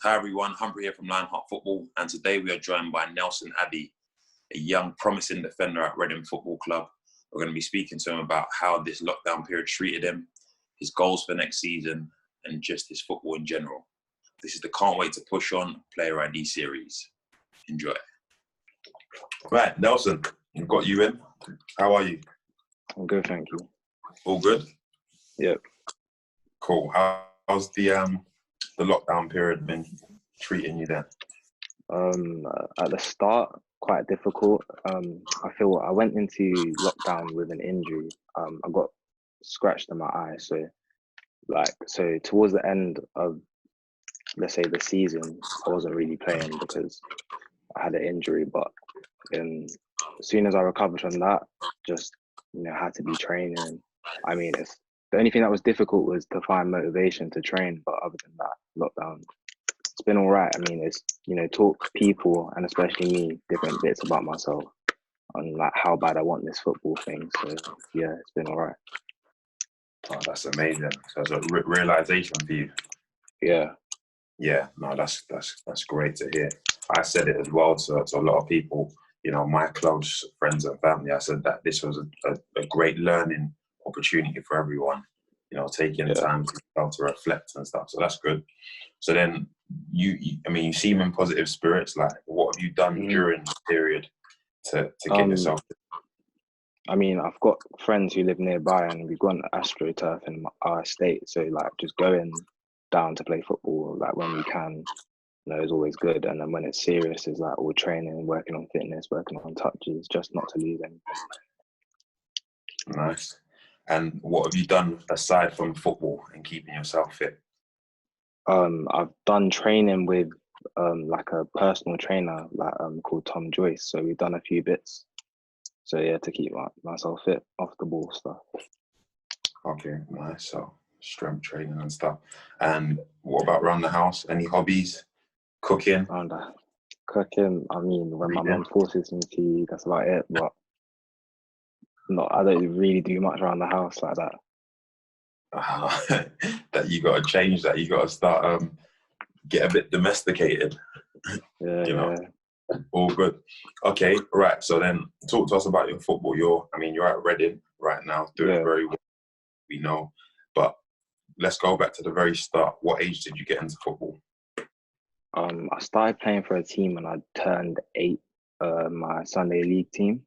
Hi everyone, Humphrey here from LionHeart Football, and today we are joined by Nelson Abbey, a young, promising defender at Reading Football Club. We're going to be speaking to him about how this lockdown period treated him, his goals for next season, and just his football in general. This is the Can't Wait to Push On Player ID series. Enjoy. Right, Nelson, we've got you in. How are you? I'm good, thank you. All good? Yep. Cool. How's the lockdown period been treating you then? At the start, quite difficult. I feel I went into lockdown with an injury. I got scratched in my eye, so towards the end of, let's say, the season, I wasn't really playing because I had an injury. But as soon as I recovered from that, just had to be training. I mean, the only thing that was difficult was to find motivation to train. But other than that, lockdown, it's been all right. I mean, it's talk to people, and especially me, different bits about myself on like how bad I want this football thing. So yeah, it's been all right. Oh, that's amazing. So it's a realization for you. Yeah. Yeah, no, that's great to hear. I said it as well to a lot of people, my close friends and family. I said that this was a great learning opportunity for everyone, taking time to reflect and stuff. So that's good. So then you seem in positive spirits. Like, what have you done during this period to get yourself? I mean, I've got friends who live nearby, and we've got an AstroTurf in our estate. So like, just going down to play football, like when we can, is always good. And then when it's serious, it's like all training, working on fitness, working on touches, just not to lose anything. Nice. And what have you done aside from football and keeping yourself fit? I've done training with like a personal trainer called Tom Joyce. So we've done a few bits. So yeah, to keep myself fit, off the ball stuff. Okay, nice. So strength training and stuff. And what about around the house? Any hobbies? Cooking? Cooking, I mean, when my mum forces me to, that's about it. But I don't really do much around the house like that. That you got to change that. You got to start get a bit domesticated. Yeah. All good. Okay, right. So then talk to us about your football. You're at Reading right now, doing very well, we know. But let's go back to the very start. What age did you get into football? I started playing for a team when I turned 8, my Sunday league team.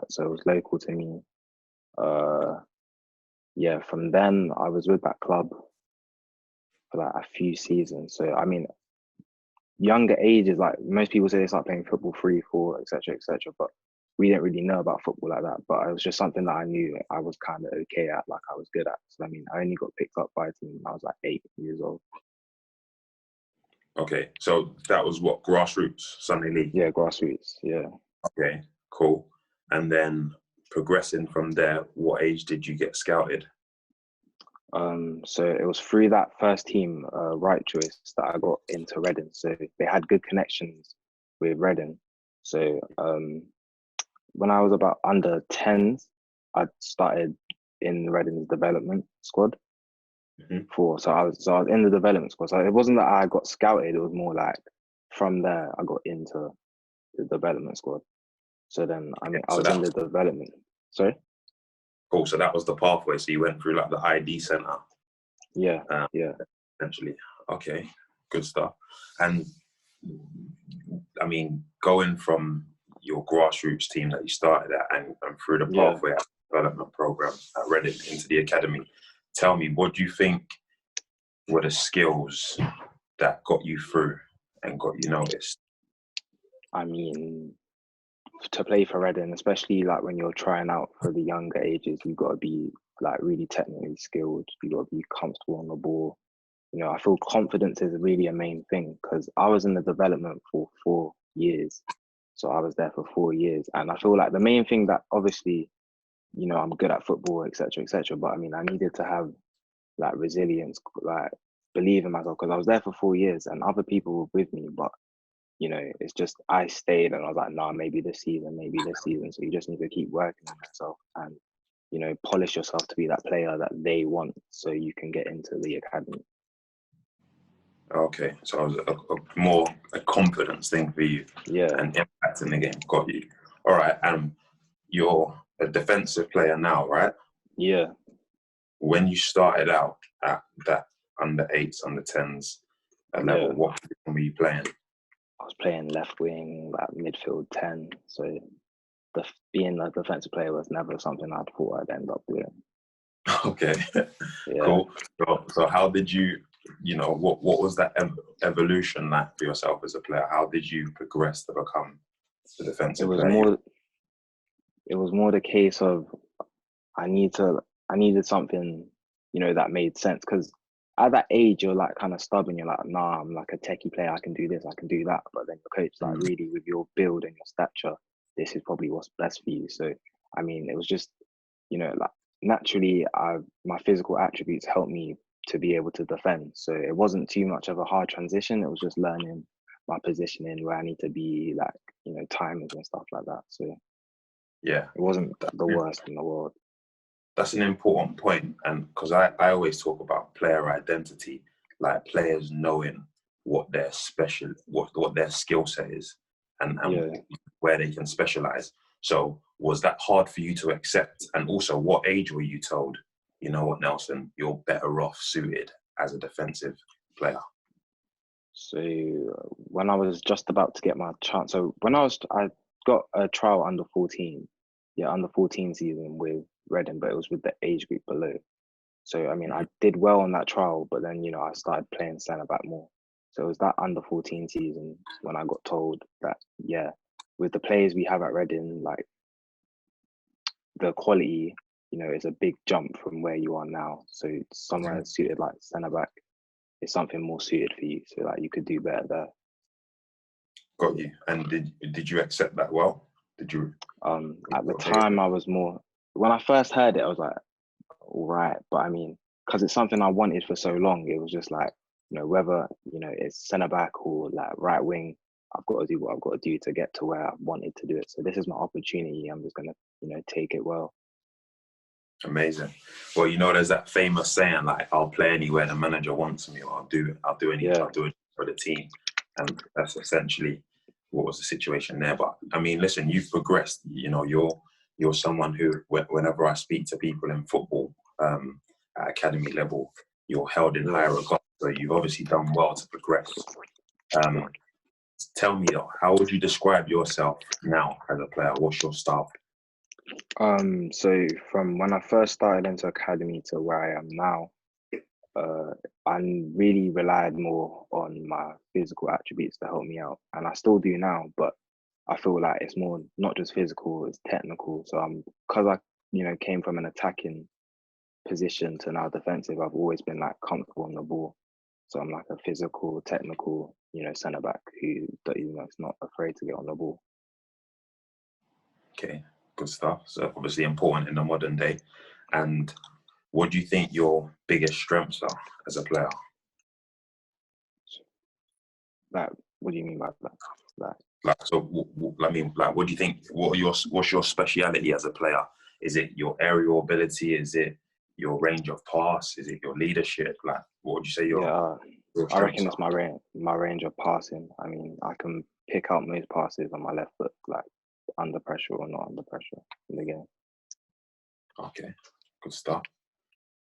So it was local to me. From then I was with that club for like a few seasons. So I mean, younger ages, like most people say they start playing football 3, 4, etc., but we didn't really know about football like that. But it was just something that I knew I was kind of okay at, like I was good at. So I mean, I only got picked up by a team when I was like 8 years old. Okay, so that was what, grassroots Sunday league? Yeah, grassroots. Yeah. Okay, cool. And then progressing from there, what age did you get scouted? So it was through that first team, Right Choice, that I got into Reading. So they had good connections with Reading. So when I was about under 10s, I started in Reading's development squad. So I was in the development squad. So it wasn't that I got scouted, it was more like from there I got into the development squad. So then I was in the development. Sorry? Cool. So that was the pathway. So you went through like the ID center. Yeah. Essentially. Okay. Good stuff. And I mean, going from your grassroots team that you started at and through the pathway development program at Reading into the academy, tell me, what do you think were the skills that got you through and got you noticed? I mean, to play for Reading, especially like when you're trying out for the younger ages, you've got to be like really technically skilled. You've got to be comfortable on the ball. I feel confidence is really a main thing, because I was in the development for 4 years. So I was there for 4 years. And I feel like the main thing that obviously, I'm good at football, etc., but I mean, I needed to have like resilience, like believe in myself, because I was there for 4 years and other people were with me, but it's just I stayed and I was like, nah, maybe this season. So you just need to keep working on yourself and, polish yourself to be that player that they want so you can get into the academy. Okay, so it was a more a confidence thing for you Yeah, and impacting the game. Got you. All right, and you're a defensive player now, right? yeah, When you started out at that under eights, under tens level, yeah. what position were you playing? I was playing left wing, like midfield 10. So being a defensive player was never something I'd thought I'd end up doing. Okay, Yeah, cool. So how did you, what was that evolution like for yourself as a player? How did you progress to become the it defensive was player? more. It was more the case of I need to. I needed something, that made sense. Because at that age, you're like kind of stubborn. You're like, nah, I'm like a techie player. I can do this. I can do that. But then your coach like, Mm, really, with your build and your stature, this is probably what's best for you. So, I mean, it was just, like naturally, my physical attributes helped me to be able to defend. So it wasn't too much of a hard transition. It was just learning my positioning, where I need to be, like, timers and stuff like that. So yeah, it wasn't the worst in the world. that's an important point, and because I always talk about player identity, like players knowing what their what their skill set is, and Yeah. where they can specialize. So was that hard for you to accept? And also, what age were you told, you know what, Nelson, you're better off suited as a defensive player? So when I was just about to get my chance, so I got a trial under 14, yeah, under 14 season with Reading, but it was with the age group below. So I mean, I Mhm. did well on that trial, but then I started playing centre back more. So it was that under 14 season when I got told that, yeah, with the players we have at Reading, like the quality, is a big jump from where you are now. So somewhere suited like centre back is something more suited for you. So like you could do better there. Got you. And did you accept that well? Did you? At the time, I was more, when I first heard it, I was like, all right. But I mean, because it's something I wanted for so long, it was just like, whether, it's centre back or like right wing, I've got to do what I've got to do to get to where I wanted to do it. So this is my opportunity. I'm just going to, take it well. Amazing. Well, there's that famous saying like, "I'll play anywhere the manager wants me, or Yeah. I'll do it for the team," and that's essentially what was the situation there. But I mean, listen, you've progressed. You're someone who, whenever I speak to people in football at academy level, you're held in high Yeah. regard. So you've obviously done well to progress. Um, Tell me though, how would you describe yourself now as a player? What's your style? So from when I first started into academy to where I am now, uh, I really relied more on my physical attributes to help me out, and I still do now. But I feel like it's more not just physical; it's technical. So because I came from an attacking position to now defensive. I've always been like comfortable on the ball. So I'm like a physical, technical, centre back who is not afraid to get on the ball. Okay, good stuff. So obviously important in the modern day. And what do you think your biggest strengths are as a player? Like, what do you mean by that? Like, Like, so I mean, like, what do you think? What's your speciality as a player? Is it your aerial ability? Is it your range of pass? Is it your leadership? Like, what would you say yeah, your I strengths reckon it's are? my range of passing. I mean, I can pick out most passes on my left foot, like under pressure or not under pressure in the game. Okay, good stuff.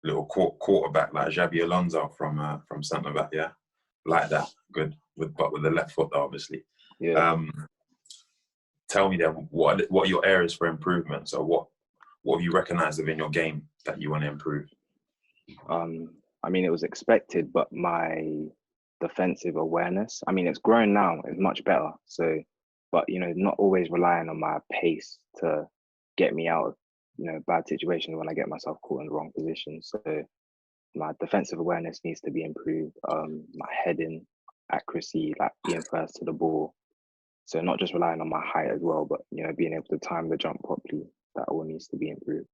Little quarterback like Xabi Alonso from centre back, yeah, like that. Good, but with the left foot, though, obviously. Yeah. Um, Tell me then, what are your areas for improvement? So what have you recognised within your game that you want to improve? I mean, it was expected, but my defensive awareness, I mean, it's grown now, it's much better. So, but, not always relying on my pace to get me out of, bad situations when I get myself caught in the wrong position. So my defensive awareness needs to be improved. My heading accuracy, like being first to the ball. So not just relying on my height as well, but, being able to time the jump properly, that all needs to be improved.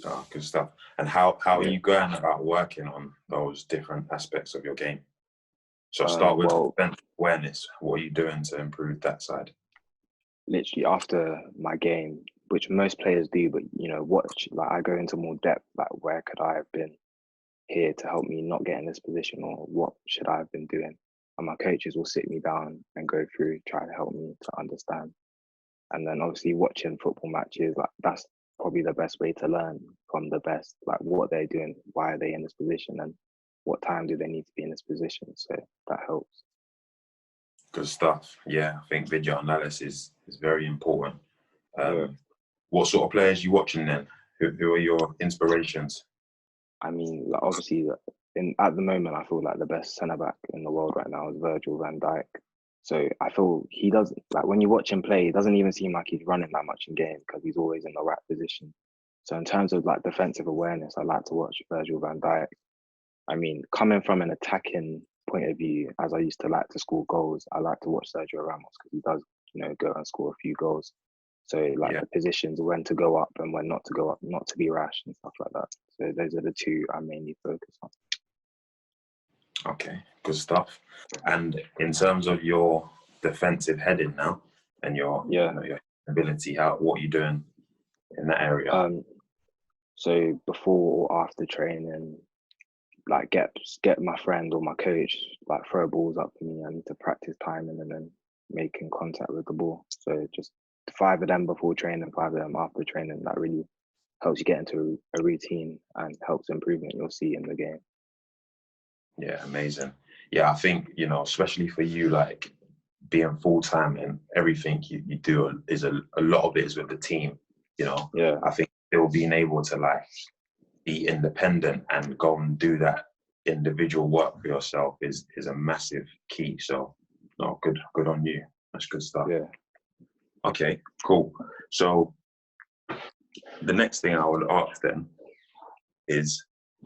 Oh, good stuff. And how are Yeah. you going about working on those different aspects of your game? So start with Well, defense awareness. What are you doing to improve that side? literally after my game, which most players do, but watch, like I go into more depth, like where could I have been here to help me not get in this position, or what should I have been doing? And my coaches will sit me down and go through, try to help me to understand. And then obviously watching football matches, like that's probably the best way to learn from the best, like what they're doing, why are they in this position, and what time do they need to be in this position. So that helps. Good stuff. Yeah, I think video analysis is very important. Yeah. What sort of players are you watching then? Who are your inspirations? I mean, like obviously, at the moment, I feel like the best centre back in the world right now is Virgil van Dijk. So I feel he doesn't, like when you watch him play, it doesn't even seem like he's running that much in game because he's always in the right position. So in terms of like defensive awareness, I like to watch Virgil van Dijk. I mean, coming from an attacking point of view, as I used to like to score goals, I like to watch Sergio Ramos because he does, go and score a few goals. So like Yeah. the positions when to go up and when not to go up, not to be rash and stuff like that. So those are the two I mainly focus on. Okay, good stuff. And in terms of your defensive heading now and your ability, what are you doing in that area? So before or after training, like get my friend or my coach like throw balls up to me. I need to practice timing and then making contact with the ball. So just 5 of them before training, 5 of them after training. That really helps you get into a routine and helps improvement you'll see in the game. Yeah, amazing. Yeah, I think, especially for you, like being full-time and everything you do is a lot of it is with the team, Yeah. I think still being able to like be independent and go and do that individual work for yourself is a massive key. So no, good on you. That's good stuff. Yeah. Okay, cool. So the next thing I would ask then is,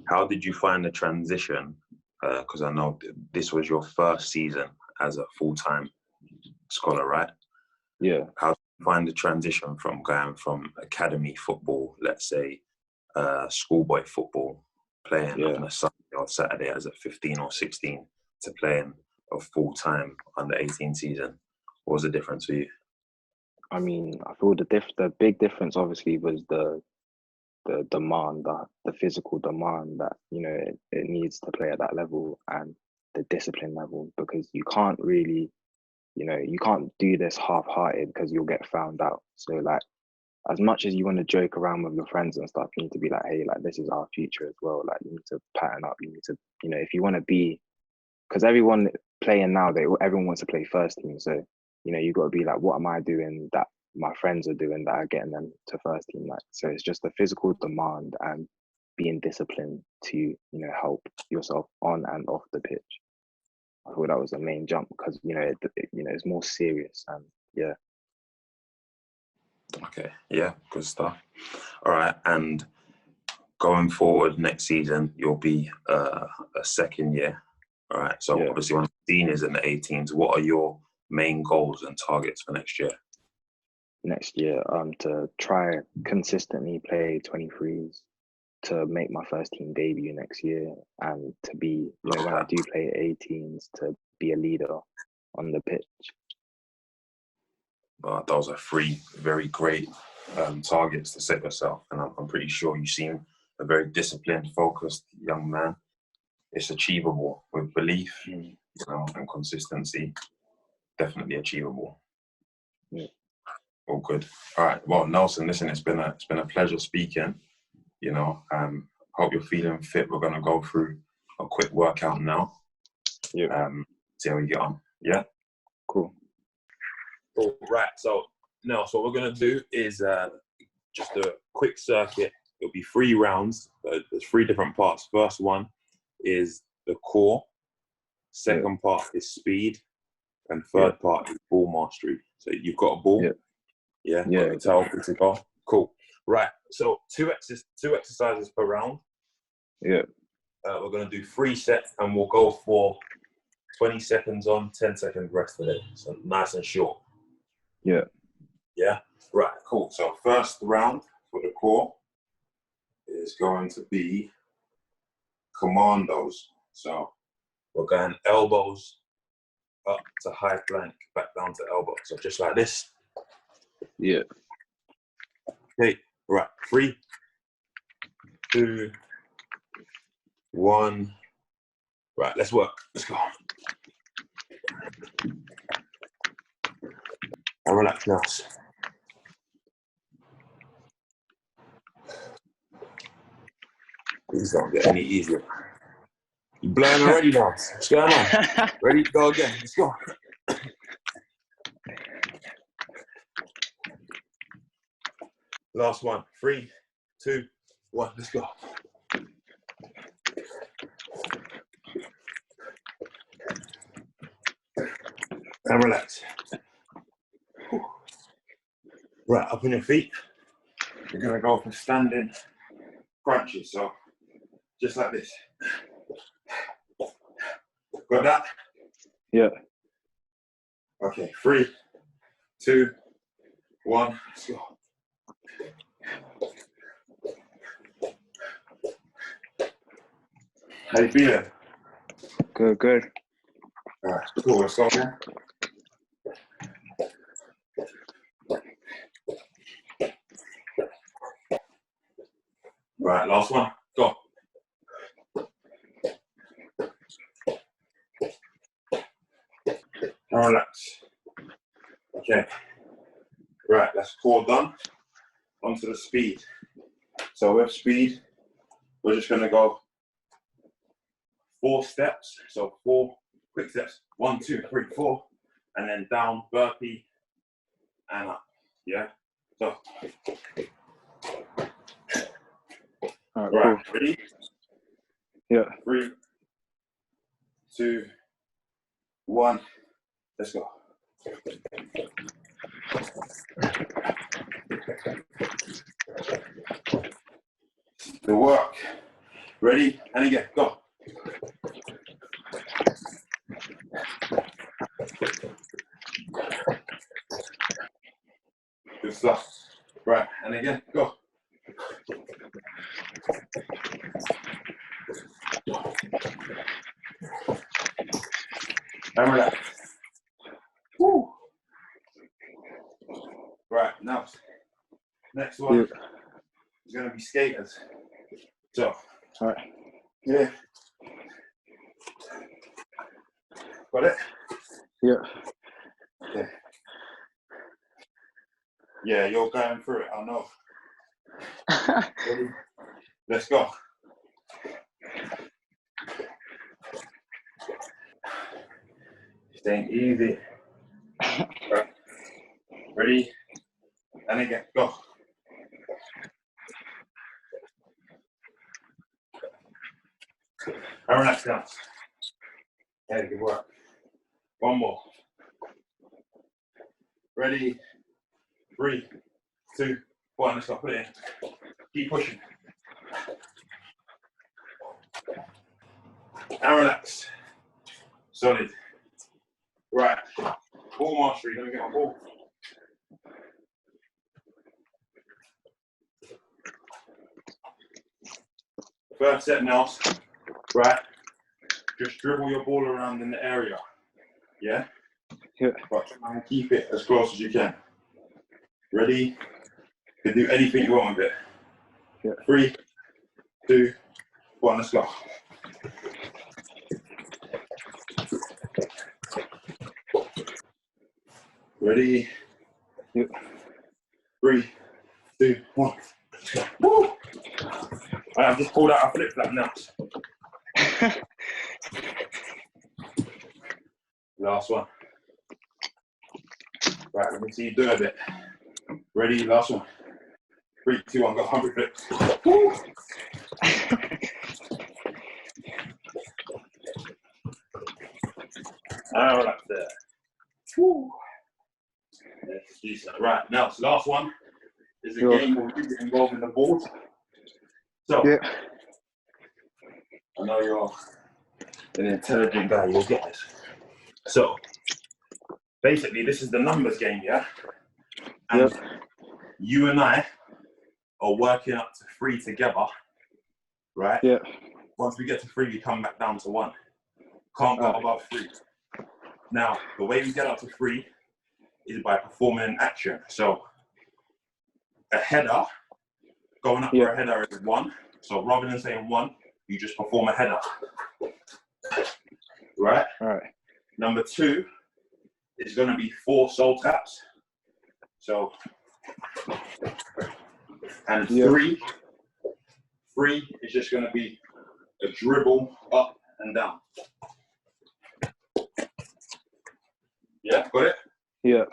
how did you find the transition? Because I know this was your first season as a full-time scholar, right? Yeah. How did you find the transition from going from academy football, let's say, schoolboy football, playing on a Sunday or Saturday as a 15 or 16, to playing a full-time under 18 season? What was the difference for you? I mean, I feel the big difference obviously was the demand, the physical demand that it needs to play at that level, and the discipline level, because you can't really, you can't do this half-hearted because you'll get found out. So like, as much as you want to joke around with your friends and stuff, you need to be like, hey, like this is our future as well. Like you need to pattern up. You need to, if you want to be, because everyone playing now, everyone wants to play first team. So you got to be like, what am I doing that my friends are doing that are getting them to first team? Like, so it's just the physical demand and being disciplined to help yourself on and off the pitch. I thought that was the main jump because it's more serious, and yeah. Okay, yeah, good stuff. All right, and going forward next season, you'll be a second year. All right, so obviously when the seniors and the 18s, what are your main goals and targets for next year? Next year, to try consistently play 23s, to make my first team debut next year, and to be, when I do play 18s, to be a leader on the pitch. Those are 3 very great targets to set yourself, and I'm pretty sure you seem a very disciplined, focused young man. It's achievable with belief, and consistency. Definitely achievable. Yeah. All good. All right. Well, Nelson, listen, it's been a pleasure speaking. Hope you're feeling fit. We're gonna go through a quick workout now. Yeah. See how we get on. Yeah. Cool. All right. So now, what we're gonna do is just a quick circuit. It'll be 3 rounds. There's 3 different parts. First one is the core. Second part is speed, and third part is ball mastery. So you've got a ball. Yeah. Got the towel to go. Cool. Right. So 2 exercises per round. Yeah. We're gonna do 3 sets, and we'll go for 20 seconds on, 10 seconds rest of it. So nice and short. Yeah. Yeah. Right. Cool. So first round for the core is going to be commandos. So we're going elbows up to high plank, back down to elbow. So just like this. Yeah. Okay. Right. 3, 2, 1. Right, let's work. Let's go. And relax now. These don't get any easier. You're blowing already now. What's going on? Ready to go again. Let's go. Last one. 3, 2, 1. Let's go. And relax. Right, up on your feet. You're gonna go for standing crunches. So just like this. Got that? Yeah. Okay, 3, 2, 1. Let's go. How you feeling? Good, good. All right, cool. Let's go again. Right, last one. Go. Now relax. Okay. Right, that's core done. Onto the speed. So with speed, we're just gonna go 4 steps. So 4 quick steps. 1, 2, 3, 4, and then down, burpee, and up. Yeah. So. All Right. cool. Ready? Yeah. 3, 2, 1. Let's go. The work. Ready? And again, go. Good stuff. Right, and again, go. And relax. Woo. Right, now, next one is going to be skaters. So, All right. yeah. Got it? Yeah. Yeah. Yeah, you're going through it, I know. Ready? Let's go. Staying easy. Right. Ready? And again, go. And relax down. Yeah, good work. One more. Ready? 3, 2, 1. Let's go. Put it in. Keep pushing. And relax. Solid. Right. Ball mastery. Let me get my ball. First set now. Right. Just dribble your ball around in the area. Yeah? Yeah. But try and keep it as close as you can. Ready? You can do anything you want with it. Yeah. 3, 2, 1. Let's go. Ready? Yeah. 3, 2, 1. Woo! I've just pulled out a flip flap now. Last one. Right, let me see you do a bit. Ready? Last one. 3, 2, 1. Go 100 flips. Woo! All right, there. Woo! That's decent. Right, now, so last one is a game where we get involved in the board. So, yeah. I know you're an intelligent guy, you'll get this. So, basically, this is the numbers game, yeah? And you and I are working up to 3 together, right? Yeah. Once we get to 3, we come back down to 1. Can't go above 3. Now, the way we get up to 3 is by performing an action. So, a header, going up for a header is 1. So rather than saying 1, you just perform a header. Right? All right. Number 2 is going to be 4 soul taps. So, and 3 is just going to be a dribble up and down. Yeah, got it? Yeah.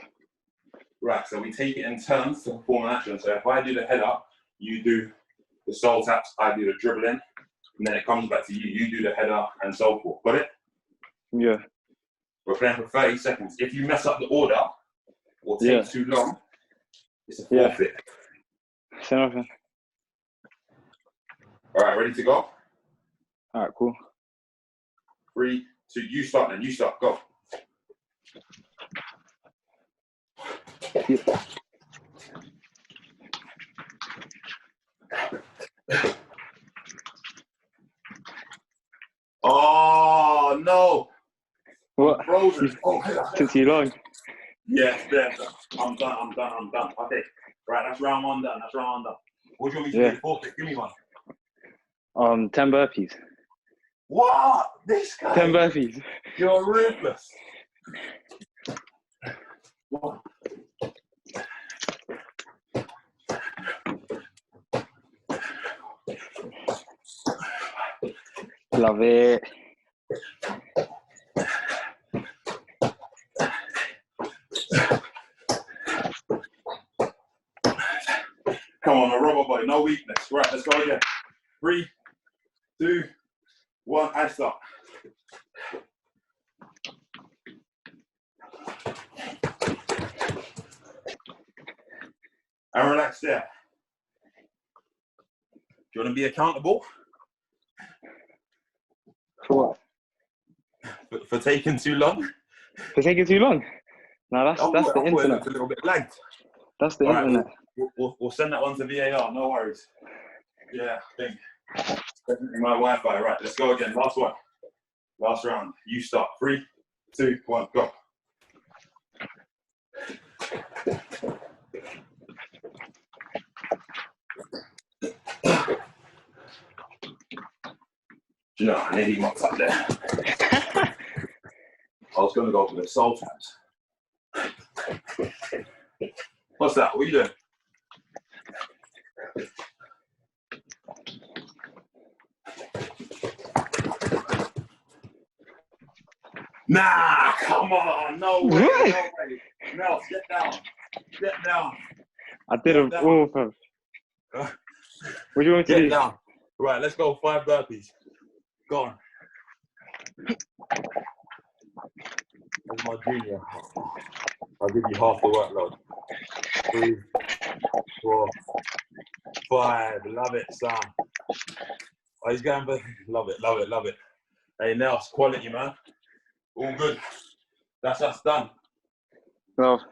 Right, so we take it in turns to perform an action. So if I do the header, you do the soul taps, I do the dribbling, and then it comes back to you. You do the header and so forth. Got it? Yeah. We're playing for 30 seconds. If you mess up the order or take too long, it's a forfeit. Say nothing. All right, ready to go? All right, cool. 3, 2, you start then. You start. Go. Yeah. Oh, no. What? Frozen. Took too long. Yeah, there. I'm done. Okay. Right, that's round 1 done. What do you want me to do? Forfeit. Give me one. 10 burpees. What? This guy? 10 burpees. You're ruthless. What? Love it. Come on, a rubber boy, no weakness. Right, let's go again. 3, 2, 1, I start. And relax there. Do you want to be accountable? For what? For taking too long? For taking too long? No, that's the internet. It's a little bit lagged. That's the internet. We'll send that one to VAR, no worries. Yeah, I think definitely my Wi-Fi. Right, let's go again. Last one. Last round. You start. 3, 2, 1, go. Do you know, I nearly mocked up there. I was going to go for the soul taps. What's that? What are you doing? Nah, come on, no way, no way. No, get down. Get down. I did them all, fam. What do you want to do? Get down. Right, let's go 5 burpees. Go on. That's my junior. I'll give you half the workload. 3, 4, 5. Love it, son. Oh, he's going for... Love it, love it, love it. Hey, Nels, quality, man. All good. That's us done. Well,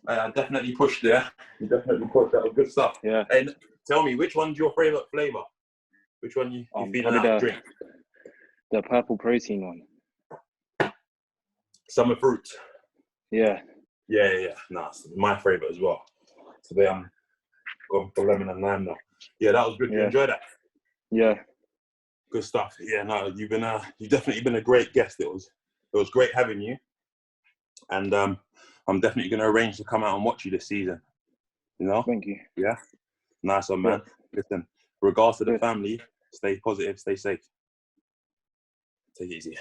I definitely pushed there. You definitely pushed. That was good stuff. Yeah. Hey, tell me, which one's your favourite flavour? Which one you feeling out drink? The purple protein one. Summer fruit. Yeah. Yeah. Nice. My favourite as well. Today I'm going for lemon and lime now. Yeah, that was good. You enjoyed that? Yeah. Good stuff. Yeah, no, you've definitely been a great guest. It was great having you. And I'm definitely going to arrange to come out and watch you this season. You know? Thank you. Yeah. Nice one, man. Yeah. Listen, regards to the family, stay positive, stay safe. Take it easy.